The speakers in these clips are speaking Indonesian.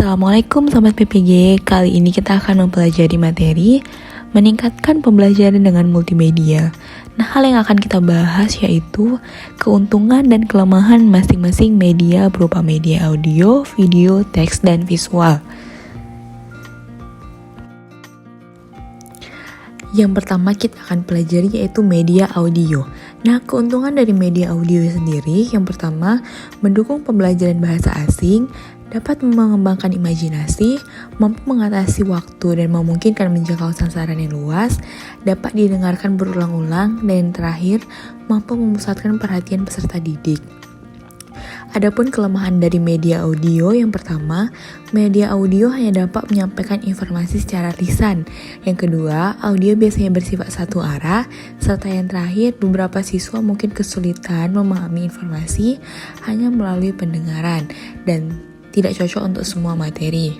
Assalamualaikum Sobat PPG. Kali ini kita akan mempelajari materi meningkatkan pembelajaran dengan multimedia. Nah, hal yang akan kita bahas yaitu keuntungan dan kelemahan masing-masing media berupa media audio, video, teks, dan visual. Yang pertama kita akan pelajari yaitu media audio. Nah, keuntungan dari media audio sendiri yang pertama mendukung pembelajaran bahasa asing, dapat mengembangkan imajinasi, mampu mengatasi waktu dan memungkinkan menjangkau sasaran yang luas, dapat didengarkan berulang-ulang, dan yang terakhir mampu memusatkan perhatian peserta didik. Adapun kelemahan dari media audio yang pertama, media audio hanya dapat menyampaikan informasi secara lisan. Yang kedua, audio biasanya bersifat satu arah, serta yang terakhir, beberapa siswa mungkin kesulitan memahami informasi hanya melalui pendengaran dan tidak cocok untuk semua materi.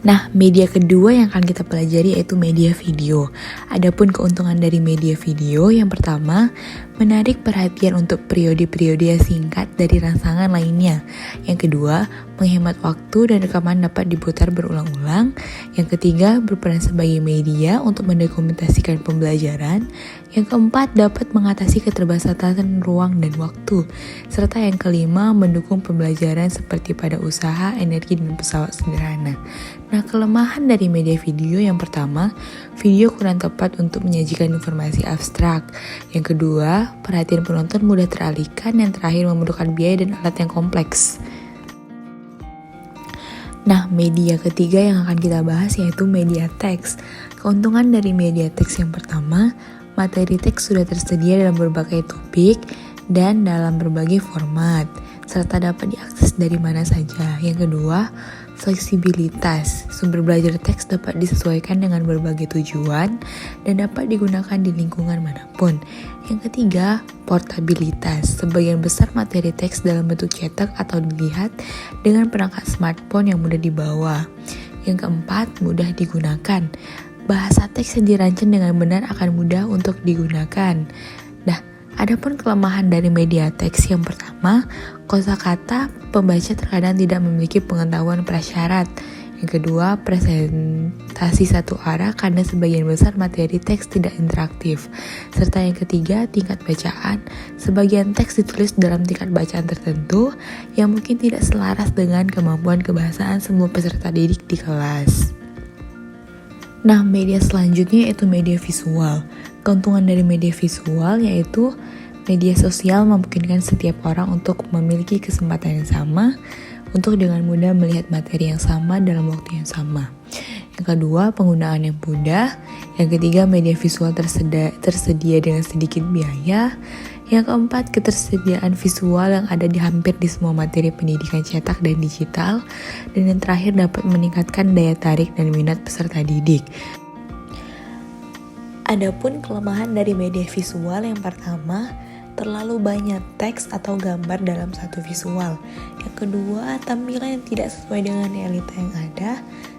Nah, media kedua yang akan kita pelajari yaitu media video. Adapun keuntungan dari media video yang pertama, menarik perhatian untuk periode-periode yang singkat dari rangsangan lainnya. Yang kedua, menghemat waktu dan rekaman dapat diputar berulang-ulang. Yang ketiga, berperan sebagai media untuk mendokumentasikan pembelajaran. Yang keempat, dapat mengatasi keterbatasan ruang dan waktu. Serta yang kelima, mendukung pembelajaran seperti pada usaha, energi, dan pesawat sederhana. Nah, kelemahan dari media video yang pertama, video kurang tepat untuk menyajikan informasi abstrak. Yang kedua, perhatian penonton mudah teralihkan. Yang terakhir, memerlukan biaya dan alat yang kompleks. Nah, media ketiga yang akan kita bahas yaitu media teks. Keuntungan dari media teks yang pertama, materi teks sudah tersedia dalam berbagai topik dan dalam berbagai format, serta dapat diakses dari mana saja. Yang kedua, fleksibilitas. Sumber belajar teks dapat disesuaikan dengan berbagai tujuan dan dapat digunakan di lingkungan manapun. Yang ketiga, portabilitas. Sebagian besar materi teks dalam bentuk cetak atau dilihat dengan perangkat smartphone yang mudah dibawa. Yang keempat, mudah digunakan. Bahasa teks yang dirancang dengan benar akan mudah untuk digunakan. Nah, adapun kelemahan dari media teks yang pertama, kosakata pembaca terkadang tidak memiliki pengetahuan prasyarat. Yang kedua, presentasi satu arah karena sebagian besar materi teks tidak interaktif. Serta yang ketiga, tingkat bacaan. Sebagian teks ditulis dalam tingkat bacaan tertentu yang mungkin tidak selaras dengan kemampuan kebahasaan semua peserta didik di kelas. Nah, media selanjutnya yaitu media visual. Keuntungan dari media visual yaitu media sosial memungkinkan setiap orang untuk memiliki kesempatan yang sama untuk dengan mudah melihat materi yang sama dalam waktu yang sama. Yang kedua, penggunaan yang mudah. Yang ketiga, media visual tersedia dengan sedikit biaya. Yang keempat, ketersediaan visual yang ada di hampir di semua materi pendidikan cetak dan digital. Dan yang terakhir, dapat meningkatkan daya tarik dan minat peserta didik. Adapun kelemahan dari media visual yang pertama, terlalu banyak teks atau gambar dalam satu visual. Yang kedua, tampilan yang tidak sesuai dengan realita yang ada.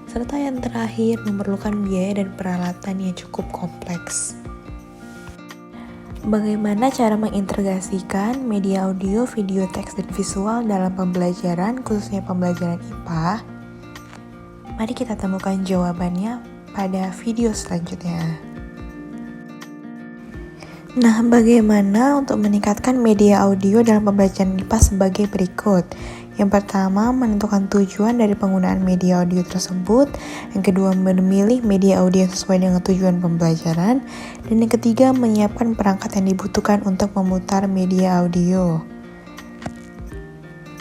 Serta yang terakhir, memerlukan biaya dan peralatan yang cukup kompleks. Bagaimana cara mengintegrasikan media audio, video, teks, dan visual dalam pembelajaran, khususnya pembelajaran IPA? Mari kita temukan jawabannya pada video selanjutnya. Nah, bagaimana untuk meningkatkan media audio dalam pembelajaran IPA sebagai berikut? Yang pertama, menentukan tujuan dari penggunaan media audio tersebut. Yang kedua, memilih media audio yang sesuai dengan tujuan pembelajaran. Dan yang ketiga, menyiapkan perangkat yang dibutuhkan untuk memutar media audio.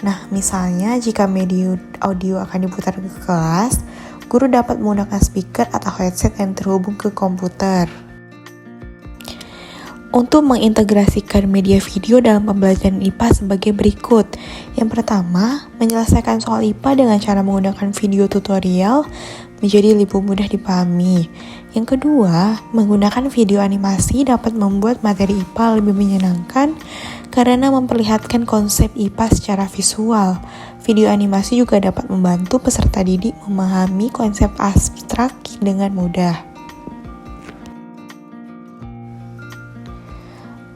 Nah, misalnya jika media audio akan diputar ke kelas, guru dapat menggunakan speaker atau headset yang terhubung ke komputer. Untuk mengintegrasikan media video dalam pembelajaran IPA sebagai berikut. Yang pertama, menyelesaikan soal IPA dengan cara menggunakan video tutorial menjadi lebih mudah dipahami. Yang kedua, menggunakan video animasi dapat membuat materi IPA lebih menyenangkan karena memperlihatkan konsep IPA secara visual. Video animasi juga dapat membantu peserta didik memahami konsep abstrak dengan mudah.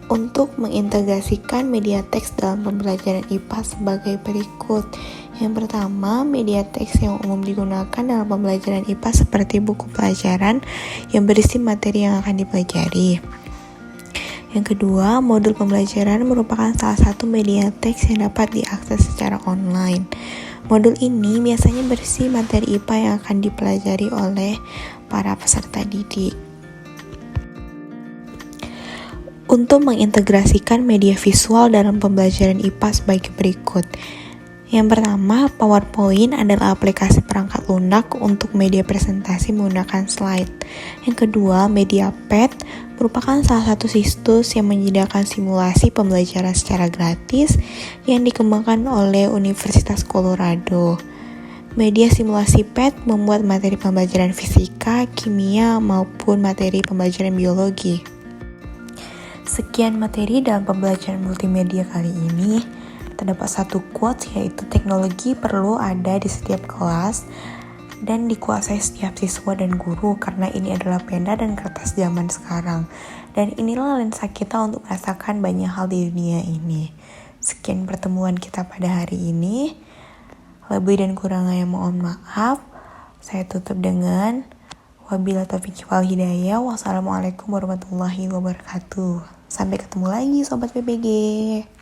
Untuk mengintegrasikan media teks dalam pembelajaran IPA sebagai berikut. Yang pertama, media teks yang umum digunakan dalam pembelajaran IPA seperti buku pelajaran yang berisi materi yang akan dipelajari. Yang kedua, modul pembelajaran merupakan salah satu media teks yang dapat diakses secara online. Modul ini biasanya berisi materi IPA yang akan dipelajari oleh para peserta didik. Untuk mengintegrasikan media visual dalam pembelajaran IPA sebagai berikut. Yang pertama, PowerPoint adalah aplikasi perangkat lunak untuk media presentasi menggunakan slide. Yang kedua, MediaPad merupakan salah satu situs yang menyediakan simulasi pembelajaran secara gratis yang dikembangkan oleh Universitas Colorado. Media simulasi PAD membuat materi pembelajaran fisika, kimia, maupun materi pembelajaran biologi. Sekian materi dalam pembelajaran multimedia kali ini. Terdapat satu quotes, yaitu teknologi perlu ada di setiap kelas dan dikuasai setiap siswa dan guru karena ini adalah pena dan kertas zaman sekarang. Dan inilah lensa kita untuk merasakan banyak hal di dunia ini. Sekian pertemuan kita pada hari ini. Lebih dan kurangnya mohon maaf. Saya tutup dengan wabillahi taufiq wal hidayah. Wassalamualaikum warahmatullahi wabarakatuh. Sampai ketemu lagi Sobat PPG.